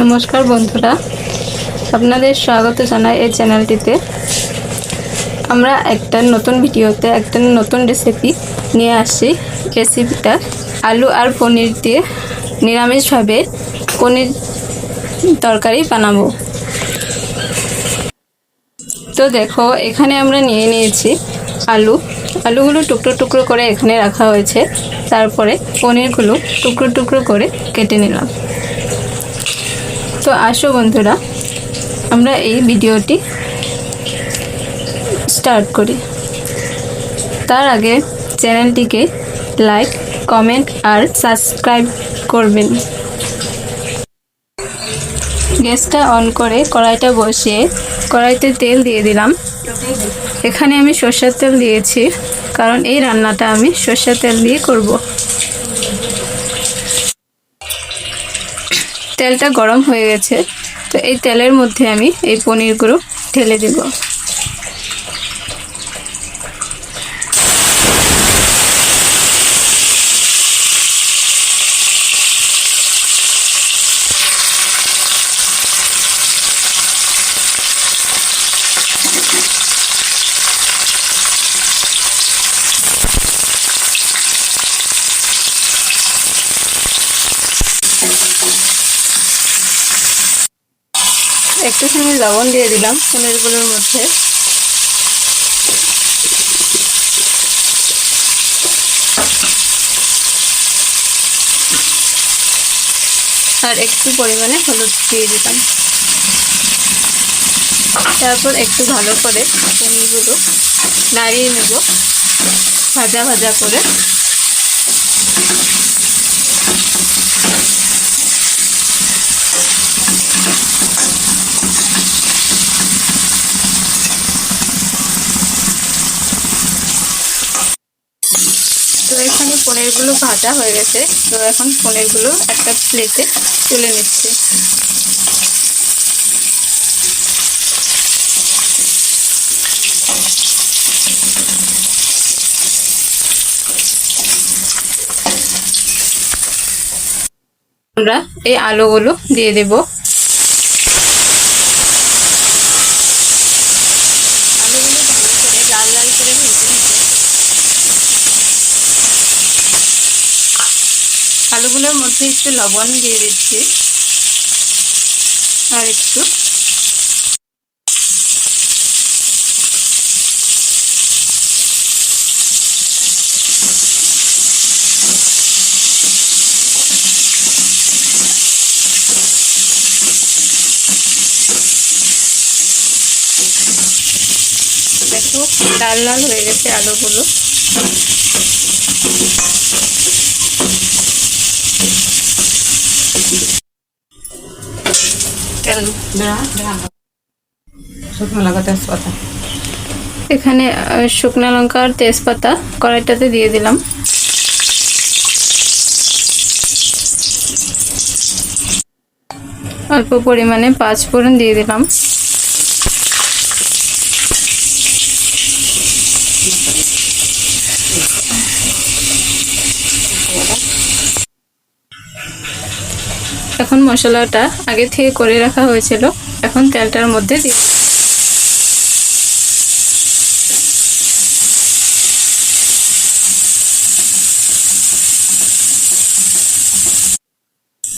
নমস্কার বন্ধুরা, আপনাদের স্বাগত জানাই এই চ্যানেলটিতে। আমরা একটা নতুন ভিডিওতে একটা নতুন রেসিপি নিয়ে আসছি। রেসিপিটা আলু আর পনির দিয়ে নিরামিষভাবে পনির তরকারি বানাবো। তো দেখো, এখানে আমরা নিয়ে নিয়েছি আলুগুলো টুকরো টুকরো করে এখানে রাখা হয়েছে। তারপরে পনিরগুলো টুকরো টুকরো করে কেটে নিলাম। তো আসো বন্ধুরা, আমরা এই ভিডিওটি স্টার্ট করি। তার আগে চ্যানেলটিকে লাইক, কমেন্ট আর সাবস্ক্রাইব করবেন। গ্যাসটা অন করে কড়াইটা বসিয়ে কড়াইতে তেল দিয়ে দিলাম। এখানে আমি সরষের তেল দিয়েছি, কারণ এই রান্নাটা আমি সরষের তেল দিয়ে করব। তেলটা গরম হয়ে গেছে, তো এই তেলের মধ্যে আমি এই পনিরগুলো ঢেলে দেব। একটুখানি লবণ দিয়ে দিলাম পনিরগুলোর মধ্যে। আর একটু পরিমাণে হলুদ দিয়ে দিলাম। তারপর একটু ভালো করে পনিরগুলো নাড়িয়ে নেব ভাজা ভাজা করে। তো এখানে পনিরগুলো ভাজা হয়ে গেছে, তো এখন পনিরগুলো একটা প্লেটে তুলে নিচ্ছি। আমরা এই আলুগুলো দিয়ে দেব। আলুগুলো ভালো করে লাল লাল করে ভেজে নিতে। আলুগুলোর মধ্যে একটু লবণ দিয়ে দিচ্ছি আর একটু দেখো, লাল লাল হয়ে গেছে আলুগুলো। এখানে শুকনো লঙ্কা আর তেজপাতা কড়াইটাতে দিয়ে দিলাম। অল্প পরিমাণে পাঁচফোড়ন দিয়ে দিলাম। এখন মশলাটা আগে থেকে করে রাখা হয়েছিল, এখন তেলটার মধ্যে দিয়ে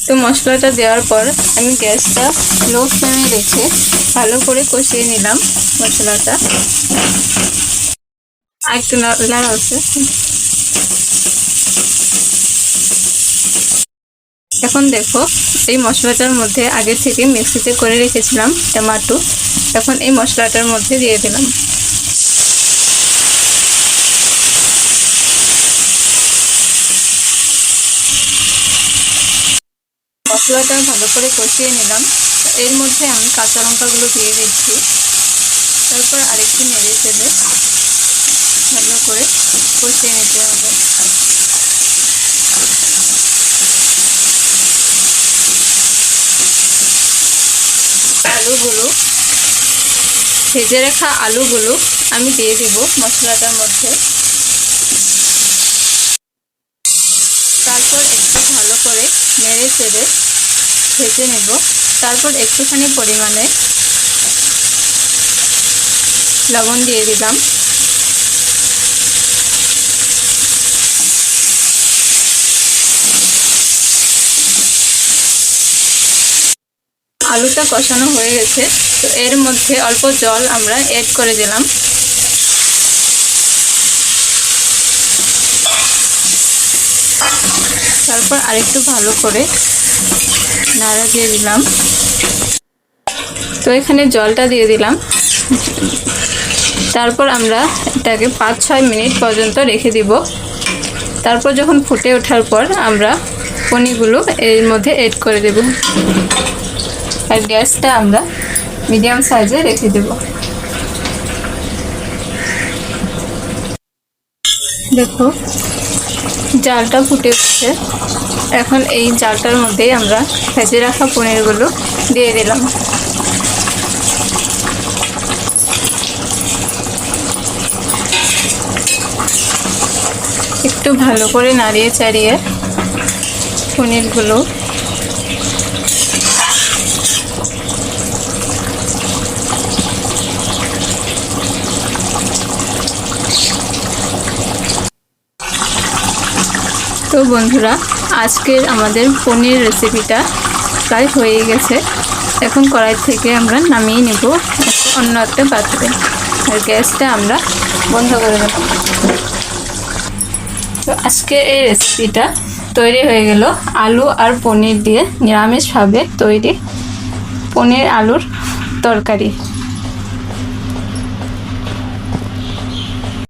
তো মশলাটা দেওয়ার পর আমি গ্যাসটা লো ফ্লেমে রেখে ভালো করে কষিয়ে নিলাম মশলাটা। আর একটু নাড়াচ্ছে। এখন দেখো, এই মশলাটার মধ্যে আগে থেকে মিক্সিতে করে রেখেছিলাম টমেটো, এখন এই মশলাটার মধ্যে দিয়ে দিলাম। মশলাটা ভালো করে কষিয়ে নিলাম। এর মধ্যে আমি কাঁচা লঙ্কাগুলো দিয়ে দিচ্ছি। তারপর আরেকটু নেড়ে চেড়ে ভালো করে কষিয়ে নিতে হবে। আলুগুলো ভেজে রাখা আলুগুলো আমি দিয়ে দিব মশলাটার মধ্যে। তারপর একটু ভালো করে নেড়ে চেড়ে ভেজে নেব। তারপর একটুখানি পরিমাণে লবণ দিয়ে দিলাম। আলুটা কষানো হয়ে গেছে, তো এর মধ্যে অল্প জল আমরা অ্যাড করে দিলাম। তারপর আরেকটু ভালো করে নাড়া দিয়ে দিলাম। তো এখানে জলটা দিয়ে দিলাম। তারপর আমরা এটাকে 5-6 মিনিট পর্যন্ত রেখে দিব। তারপর যখন ফুটে ওঠার পর আমরা পনিরগুলো এর মধ্যে অ্যাড করে দেব। আর গ্যাসটা আমরা মিডিয়াম সাইজে রেখে দেব। দেখো জালটা ফুটে উঠছে। এখন এই জালটার মধ্যেই আমরা ভেজে রাখা পনিরগুলো দিয়ে দিলাম। একটু ভালো করে নাড়িয়ে চাড়িয়ে পনিরগুলো তো বন্ধুরা, আজকের আমাদের পনির রেসিপিটা প্রায় হয়ে গেছে। এখন কড়াই থেকে আমরা নামিয়ে নেব অন্য একটা পাত্রে। আর গ্যাসটা আমরা বন্ধ করে দেব। তো আজকে এই রেসিপিটা তৈরি হয়ে গেল আলু আর পনির দিয়ে নিরামিষভাবে তৈরি পনির আলুর তরকারি।